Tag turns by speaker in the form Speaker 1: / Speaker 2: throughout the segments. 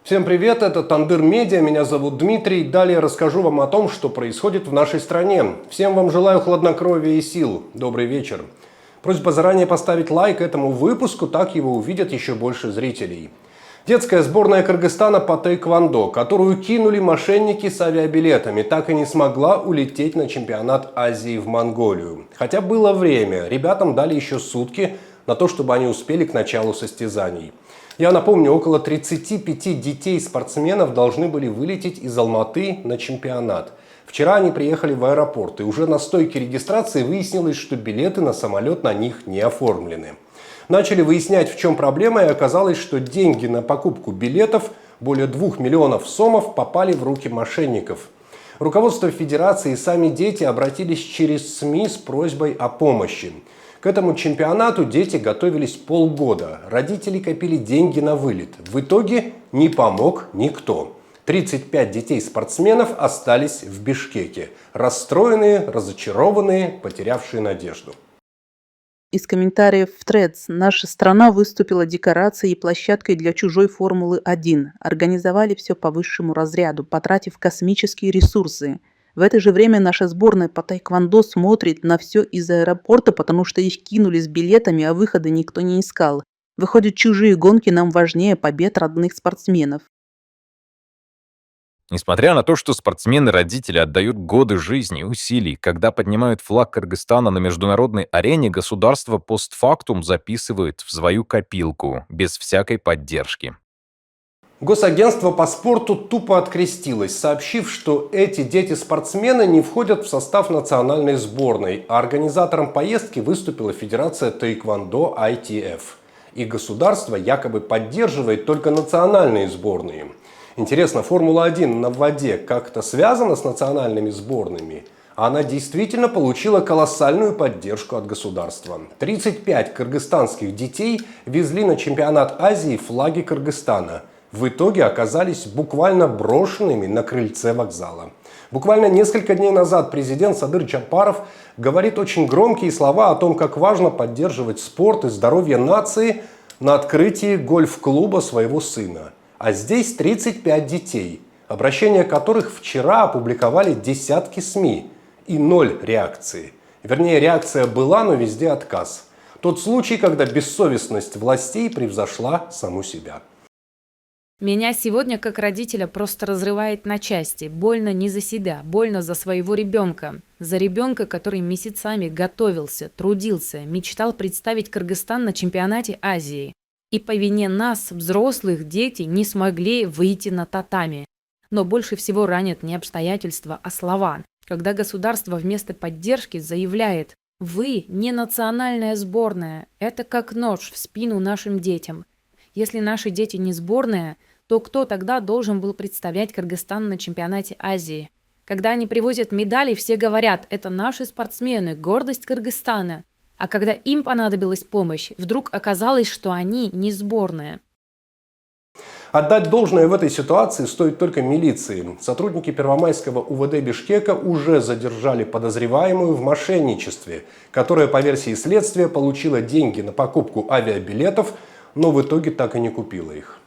Speaker 1: Всем привет, это Тандыр Медиа, меня зовут Дмитрий. Далее расскажу вам о том, что происходит в нашей стране. Всем вам желаю хладнокровия и сил. Добрый вечер. Просьба заранее поставить лайк этому выпуску, так его увидят еще больше зрителей. Детская сборная Кыргызстана по тэквондо, которую кинули мошенники с авиабилетами, так и не смогла улететь на чемпионат Азии в Монголию. Хотя было время, ребятам дали еще сутки на то, чтобы они успели к началу состязаний. Я напомню, около 35 детей-спортсменов должны были вылететь из Алматы на чемпионат. Вчера они приехали в аэропорт, и уже на стойке регистрации выяснилось, что билеты на самолет на них не оформлены. Начали выяснять, в чем проблема, и оказалось, что деньги на покупку билетов, более 2 миллионов сомов, попали в руки мошенников. Руководство федерации и сами дети обратились через СМИ с просьбой о помощи. К этому чемпионату дети готовились полгода. Родители копили деньги на вылет. В итоге не помог никто. 35 детей-спортсменов остались в Бишкеке. Расстроенные, разочарованные, потерявшие надежду.
Speaker 2: Из комментариев в Threads. Наша страна выступила декорацией и площадкой для чужой Формулы-1. Организовали все по высшему разряду, потратив космические ресурсы. В это же время наша сборная по тэквондо смотрит на все из аэропорта, потому что их кинули с билетами, а выхода никто не искал. Выходят, чужие гонки нам важнее побед родных спортсменов.
Speaker 3: Несмотря на то, что спортсмены-родители отдают годы жизни и усилий, когда поднимают флаг Кыргызстана на международной арене, государство постфактум записывает в свою копилку, без всякой поддержки.
Speaker 1: Госагентство по спорту тупо открестилось, сообщив, что эти дети-спортсмены не входят в состав национальной сборной, а организатором поездки выступила Федерация тэквондо ITF. И государство якобы поддерживает только национальные сборные. Интересно, Формула-1 на воде как-то связана с национальными сборными? Она действительно получила колоссальную поддержку от государства. 35 кыргызстанских детей везли на чемпионат Азии флаги Кыргызстана. В итоге оказались буквально брошенными на крыльце вокзала. Буквально несколько дней назад президент Садыр Джапаров говорит очень громкие слова о том, как важно поддерживать спорт и здоровье нации на открытии гольф-клуба своего сына. А здесь 35 детей, обращения которых вчера опубликовали десятки СМИ. И 0 реакции. Вернее, реакция была, но везде отказ. Тот случай, когда бессовестность властей превзошла саму себя.
Speaker 4: Меня сегодня как родителя просто разрывает на части. Больно не за себя, больно за своего ребенка. За ребенка, который месяцами готовился, трудился, мечтал представить Кыргызстан на чемпионате Азии. И по вине нас, взрослых, дети не смогли выйти на татами. Но больше всего ранят не обстоятельства, а слова. Когда государство вместо поддержки заявляет: «Вы не национальная сборная, это как нож в спину нашим детям». Если наши дети не сборная, то кто тогда должен был представлять Кыргызстан на чемпионате Азии? Когда они привозят медали, все говорят: «Это наши спортсмены, гордость Кыргызстана». А когда им понадобилась помощь, вдруг оказалось, что они не сборная.
Speaker 1: Отдать должное в этой ситуации стоит только милиции. Сотрудники Первомайского УВД Бишкека уже задержали подозреваемую в мошенничестве, которая, по версии следствия, получила деньги на покупку авиабилетов, но в итоге так и не купила их.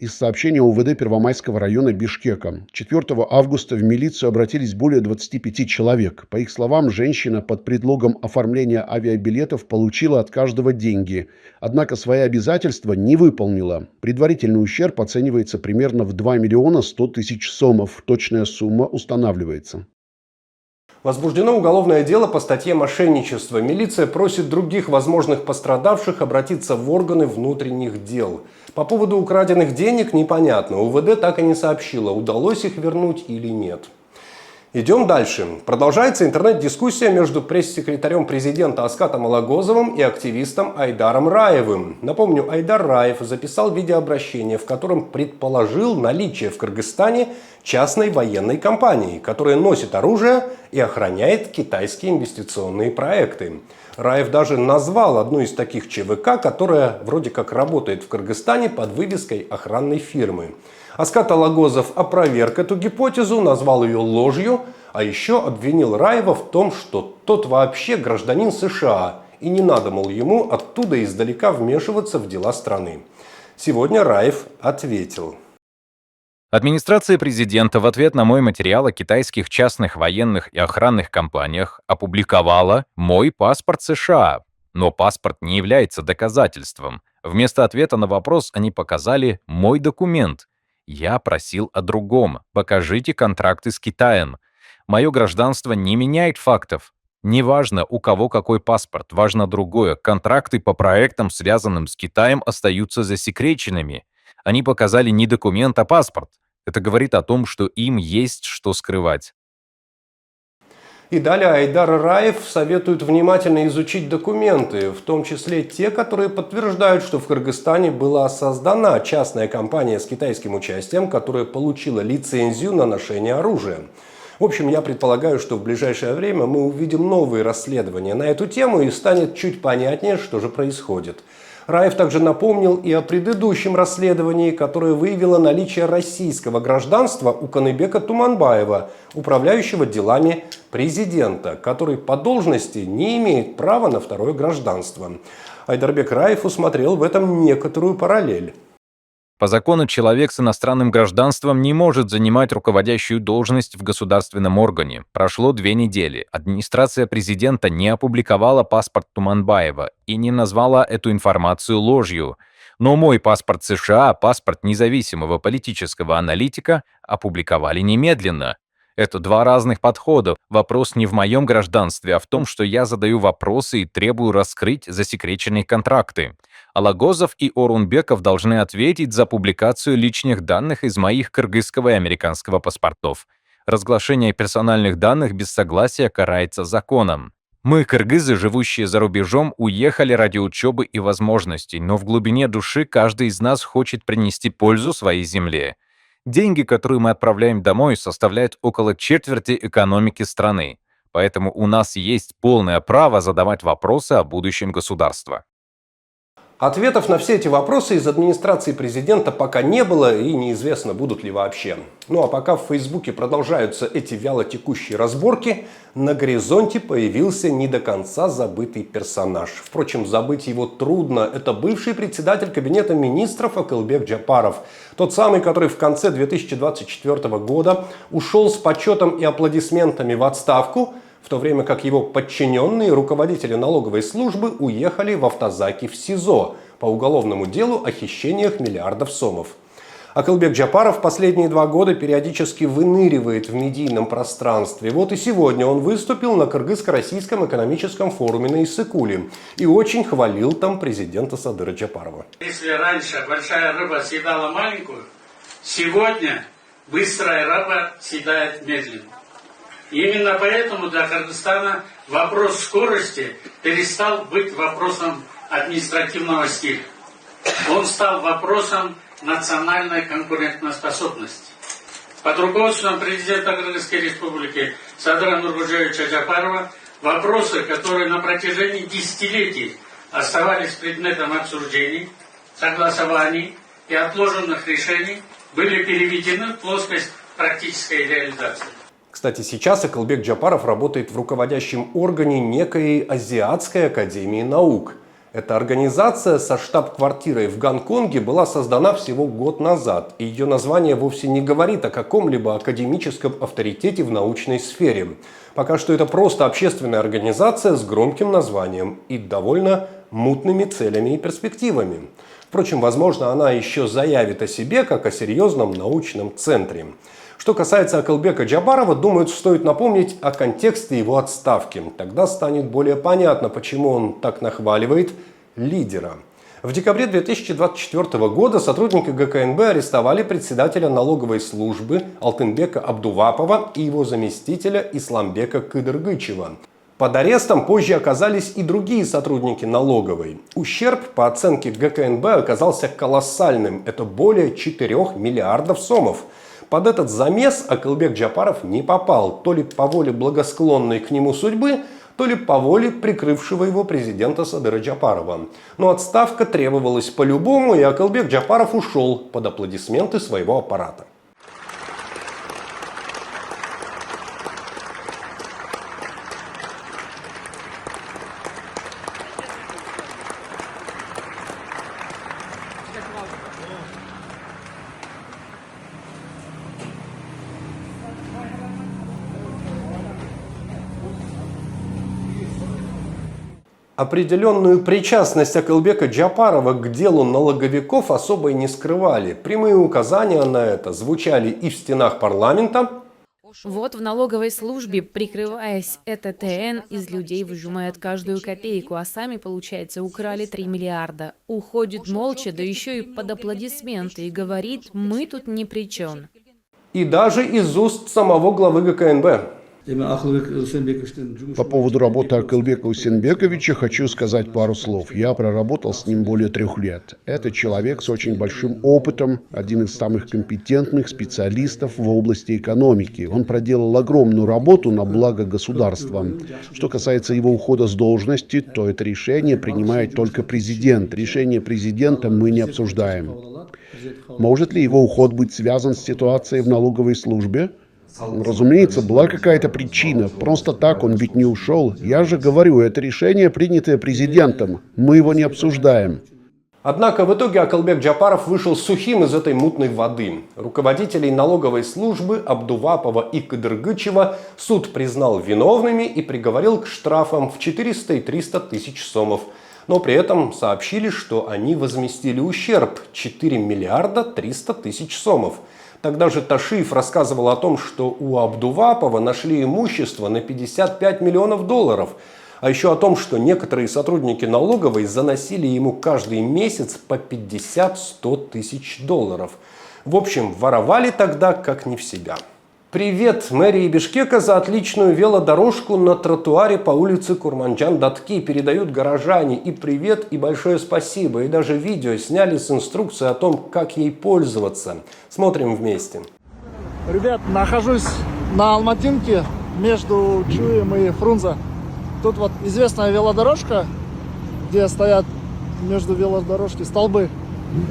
Speaker 5: Из сообщения УВД Первомайского района Бишкека. 4 августа в милицию обратились более 25 человек. По их словам, женщина под предлогом оформления авиабилетов получила от каждого деньги. Однако свои обязательства не выполнила. Предварительный ущерб оценивается примерно в 2 миллиона 100 тысяч сомов. Точная сумма устанавливается.
Speaker 1: Возбуждено уголовное дело по статье «Мошенничество». Милиция просит других возможных пострадавших обратиться в органы внутренних дел. По поводу украденных денег непонятно. УВД так и не сообщила, удалось их вернуть или нет. Идем дальше. Продолжается интернет-дискуссия между пресс-секретарем президента Аскатом Алагозовым и активистом Айдаром Раевым. Напомню, Айдар Раев записал видеообращение, в котором предположил наличие в Кыргызстане частной военной компании, которая носит оружие и охраняет китайские инвестиционные проекты. Раев даже назвал одну из таких ЧВК, которая вроде как работает в Кыргызстане под вывеской охранной фирмы. Аскат Алагозов опроверг эту гипотезу, назвал ее ложью, а еще обвинил Раева в том, что тот вообще гражданин США, и не надо, мол, ему оттуда издалека вмешиваться в дела страны. Сегодня Раев ответил.
Speaker 3: Администрация президента в ответ на мой материал о китайских частных военных и охранных компаниях опубликовала мой паспорт США. Но паспорт не является доказательством. Вместо ответа на вопрос они показали мой документ. Я просил о другом. Покажите контракты с Китаем. Мое гражданство не меняет фактов. Неважно, у кого какой паспорт, важно другое. Контракты по проектам, связанным с Китаем, остаются засекреченными. Они показали не документ, а паспорт. Это говорит о том, что им есть что скрывать.
Speaker 1: И далее Айдар Раев советует внимательно изучить документы, в том числе те, которые подтверждают, что в Кыргызстане была создана частная компания с китайским участием, которая получила лицензию на ношение оружия. В общем, я предполагаю, что в ближайшее время мы увидим новые расследования на эту тему и станет чуть понятнее, что же происходит. Раев также напомнил и о предыдущем расследовании, которое выявило наличие российского гражданства у Каныбека Туманбаева, управляющего делами президента, который по должности не имеет права на второе гражданство. Айдарбек Раев усмотрел в этом некоторую параллель.
Speaker 3: По закону человек с иностранным гражданством не может занимать руководящую должность в государственном органе. Прошло 2 недели. Администрация президента не опубликовала паспорт Туманбаева и не назвала эту информацию ложью. Но мой паспорт США, паспорт независимого политического аналитика, опубликовали немедленно. Это 2 разных подхода. Вопрос не в моем гражданстве, а в том, что я задаю вопросы и требую раскрыть засекреченные контракты. Алагозов и Орунбеков должны ответить за публикацию личных данных из моих кыргызского и американского паспортов. Разглашение персональных данных без согласия карается законом. Мы, кыргызы, живущие за рубежом, уехали ради учебы и возможностей, но в глубине души каждый из нас хочет принести пользу своей земле. Деньги, которые мы отправляем домой, составляют около четверти экономики страны. Поэтому у нас есть полное право задавать вопросы о будущем государства.
Speaker 1: Ответов на все эти вопросы из администрации президента пока не было и неизвестно, будут ли вообще. Ну а пока в Фейсбуке продолжаются эти вялотекущие разборки, на горизонте появился не до конца забытый персонаж. Впрочем, забыть его трудно. Это бывший председатель кабинета министров Акылбек Джапаров. Тот самый, который в конце 2024 года ушел с почетом и аплодисментами в отставку, в то время как его подчиненные, руководители налоговой службы, уехали в автозаки в СИЗО по уголовному делу о хищениях миллиардов сомов. Акылбек Джапаров последние 2 года периодически выныривает в медийном пространстве. Вот и сегодня он выступил на Кыргызско-российском экономическом форуме на Иссык-Куле и очень хвалил там президента Садыра Джапарова.
Speaker 6: Если раньше большая рыба съедала маленькую, сегодня быстрая рыба съедает медленно. Именно поэтому для Кыргызстана вопрос скорости перестал быть вопросом административного стиля. Он стал вопросом национальной конкурентоспособности. Под руководством президента Кыргызской республики Садыра Нуркожоевича Джапарова вопросы, которые на протяжении десятилетий оставались предметом обсуждений, согласований и отложенных решений, были переведены в плоскость практической реализации.
Speaker 1: Кстати, сейчас Акылбек Джапаров работает в руководящем органе некой Азиатской академии наук. Эта организация со штаб-квартирой в Гонконге была создана всего год назад. И ее название вовсе не говорит о каком-либо академическом авторитете в научной сфере. Пока что это просто общественная организация с громким названием и довольно мутными целями и перспективами. Впрочем, возможно, она еще заявит о себе как о серьезном научном центре. Что касается Акылбека Джапарова, думаю, стоит напомнить о контексте его отставки. Тогда станет более понятно, почему он так нахваливает лидера. В декабре 2024 года сотрудники ГКНБ арестовали председателя налоговой службы Алтынбека Абдувапова и его заместителя Исламбека Кыдыргычева. Под арестом позже оказались и другие сотрудники налоговой. Ущерб, по оценке ГКНБ, оказался колоссальным. Это более 4 миллиардов сомов. Под этот замес Акылбек Джапаров не попал, то ли по воле благосклонной к нему судьбы, то ли по воле прикрывшего его президента Садыра Джапарова. Но отставка требовалась по-любому, и Акылбек Джапаров ушел под аплодисменты своего аппарата. Определенную причастность Акылбека Джапарова к делу налоговиков особо и не скрывали. Прямые указания на это звучали и в стенах парламента.
Speaker 4: Вот в налоговой службе, прикрываясь ТН, из людей выжимают каждую копейку, а сами, получается, украли 3 миллиарда. Уходит молча, да еще и под аплодисменты, и говорит, мы тут ни при чем.
Speaker 1: И даже из уст самого главы ГКНБ.
Speaker 5: По поводу работы Акылбека Усенбековича хочу сказать пару слов. Я проработал с ним более 3 лет. Это человек с очень большим опытом, один из самых компетентных специалистов в области экономики. Он проделал огромную работу на благо государства. Что касается его ухода с должности, то это решение принимает только президент. Решение президента мы не обсуждаем. Может ли его уход быть связан с ситуацией в налоговой службе? Разумеется, была какая-то причина. Просто так он ведь не ушел. Я же говорю, это решение, принятое президентом. Мы его не обсуждаем.
Speaker 1: Однако в итоге Акылбек Джапаров вышел сухим из этой мутной воды. Руководителей налоговой службы Абдувапова и Кадыргычева суд признал виновными и приговорил к штрафам в 400 и 300 тысяч сомов. Но при этом сообщили, что они возместили ущерб – 4 миллиарда 300 тысяч сомов. Тогда же Ташиев рассказывал о том, что у Абдувапова нашли имущество на 55 миллионов долларов. А еще о том, что некоторые сотрудники налоговой заносили ему каждый месяц по 50-100 тысяч долларов. В общем, воровали тогда как не в себя. Привет мэрии Бишкека за отличную велодорожку на тротуаре по улице Курманджан-Датки передают горожане. И привет, и большое спасибо. И даже видео сняли с инструкцией о том, как ей пользоваться. Смотрим вместе.
Speaker 7: Ребят, нахожусь на Алматинке между Чуем и Фрунзе. Тут вот известная велодорожка, где стоят между велодорожки столбы.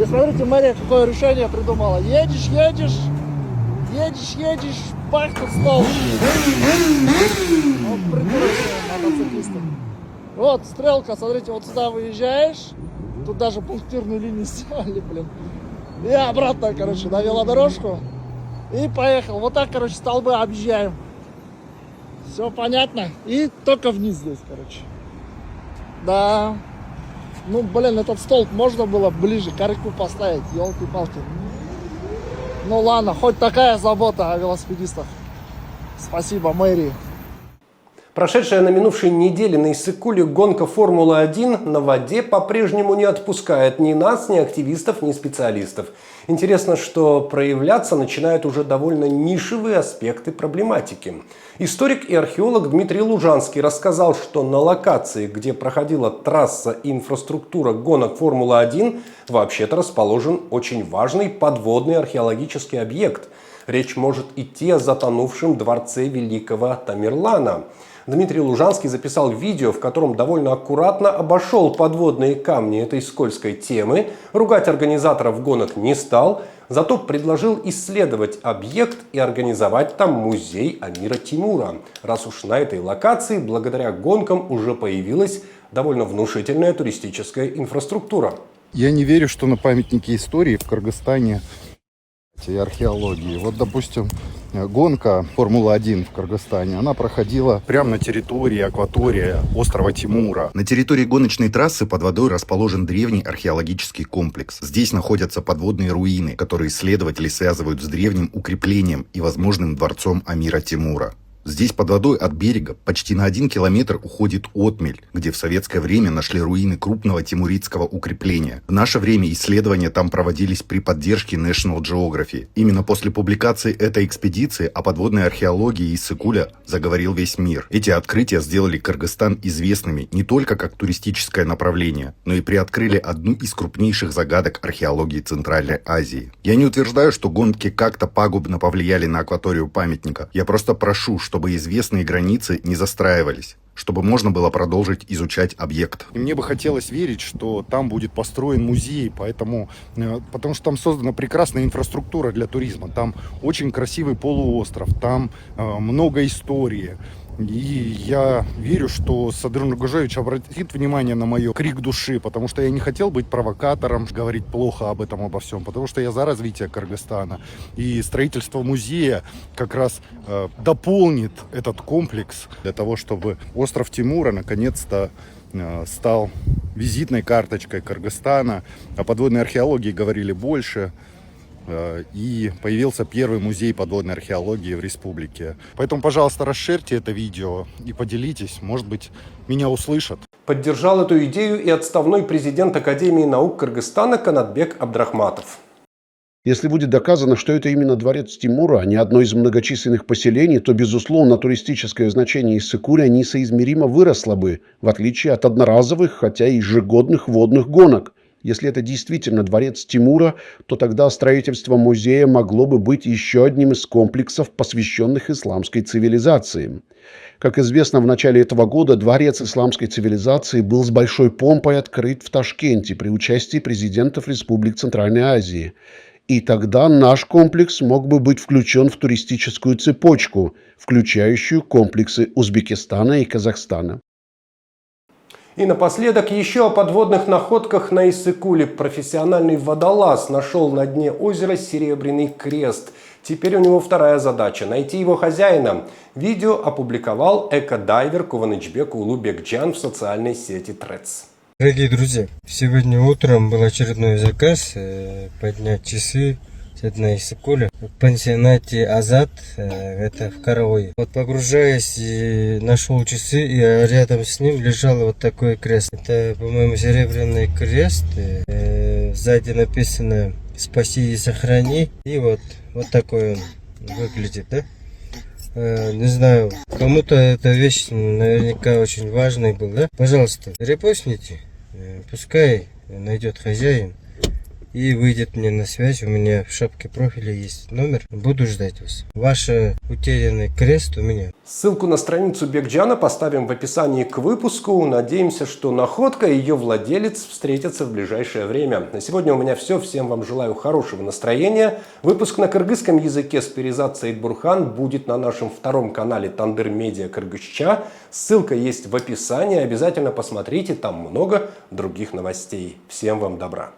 Speaker 7: И смотрите, мэрия какое решение придумала. Едешь, пах, тут столб. Вот придурочные мотоциклисты. Вот стрелка, смотрите, вот сюда выезжаешь. Тут даже пунктирную линию сделали, блин. И обратно, короче, на велодорожку. И поехал. Вот так, короче, столбы объезжаем. Все понятно? И только вниз здесь, короче. Да. Ну, блин, этот столб можно было ближе к арку поставить, елки-палки. Ну ладно, хоть такая забота о велосипедистах. Спасибо мэрии.
Speaker 1: Прошедшая на минувшей неделе на Иссык-Куле гонка Формулы-1 на воде по-прежнему не отпускает ни нас, ни активистов, ни специалистов. Интересно, что проявляться начинают уже довольно нишевые аспекты проблематики. Историк и археолог Дмитрий Лужанский рассказал, что на локации, где проходила трасса и инфраструктура гонок Формулы-1, вообще-то расположен очень важный подводный археологический объект. Речь может идти о затонувшем дворце великого Тамерлана. Дмитрий Лужанский записал видео, в котором довольно аккуратно обошел подводные камни этой скользкой темы. Ругать организаторов гонок не стал, зато предложил исследовать объект и организовать там музей Амира Тимура. Раз уж на этой локации благодаря гонкам уже появилась довольно внушительная туристическая инфраструктура.
Speaker 8: Я не верю, что на памятнике истории в Кыргызстане и археологии. Вот, допустим, гонка Формулы-1 в Кыргызстане, она проходила прямо на территории, акватории острова Тимура.
Speaker 9: На территории гоночной трассы под водой расположен древний археологический комплекс. Здесь находятся подводные руины, которые исследователи связывают с древним укреплением и возможным дворцом Амира Тимура. Здесь под водой от берега почти на 1 километр уходит отмель, где в советское время нашли руины крупного тимуридского укрепления. В наше время исследования там проводились при поддержке National Geography. Именно после публикации этой экспедиции о подводной археологии Иссык-Куля заговорил весь мир. Эти открытия сделали Кыргызстан известными не только как туристическое направление, но и приоткрыли одну из крупнейших загадок археологии Центральной Азии. Я не утверждаю, что гонки как-то пагубно повлияли на акваторию памятника. Я просто прошу, чтобы известные границы не застраивались, чтобы можно было продолжить изучать объект.
Speaker 8: И мне бы хотелось верить, что там будет построен музей, потому что там создана прекрасная инфраструктура для туризма. Там очень красивый полуостров, там много истории. И я верю, что Садыр Нургужевич обратит внимание на мое крик души, потому что я не хотел быть провокатором, говорить плохо об этом, обо всем, потому что я за развитие Кыргызстана. И строительство музея как раз дополнит этот комплекс для того, чтобы остров Тимура наконец-то стал визитной карточкой Кыргызстана. О подводной археологии говорили больше. И появился первый музей подводной археологии в республике. Поэтому, пожалуйста, расширьте это видео и поделитесь. Может быть, меня услышат.
Speaker 1: Поддержал эту идею и отставной президент Академии наук Кыргызстана Канатбек Абдрахматов.
Speaker 5: Если будет доказано, что это именно дворец Тимура, а не одно из многочисленных поселений, то, безусловно, туристическое значение Иссык-Куля несоизмеримо выросло бы, в отличие от одноразовых, хотя и ежегодных водных гонок. Если это действительно дворец Тимура, то тогда строительство музея могло бы быть еще одним из комплексов, посвященных исламской цивилизации. Как известно, в начале этого года дворец исламской цивилизации был с большой помпой открыт в Ташкенте при участии президентов республик Центральной Азии. И тогда наш комплекс мог бы быть включен в туристическую цепочку, включающую комплексы Узбекистана и Казахстана.
Speaker 1: И напоследок еще о подводных находках на Иссык-Куле. Профессиональный водолаз нашел на дне озера Серебряный крест. Теперь у него вторая задача – найти его хозяина. Видео опубликовал экодайвер Куванычбек Улубекджан в социальной сети Threads.
Speaker 10: Дорогие друзья, сегодня утром был очередной заказ поднять часы на Иссык-Куле в пансионате Азат, это в Карауи. Вот погружаясь, нашел часы, и рядом с ним лежал вот такой крест. Это, по-моему, серебряный крест. Сзади написано «Спаси и сохрани». И вот такой он выглядит, да? Не знаю, кому-то эта вещь наверняка очень важной была, да? Пожалуйста, репостните, пускай найдет хозяин и выйдет мне на связь. У меня в шапке профиля есть номер. Буду ждать вас. Ваш утерянный крест у меня.
Speaker 1: Ссылку на страницу Бекджана поставим в описании к выпуску. Надеемся, что находка и ее владелец встретятся в ближайшее время. На сегодня у меня все. Всем вам желаю хорошего настроения. Выпуск на кыргызском языке с Перизат Саидбурхан будет на нашем втором канале Тандыр Медиа Кыргызча. Ссылка есть в описании. Обязательно посмотрите, там много других новостей. Всем вам добра.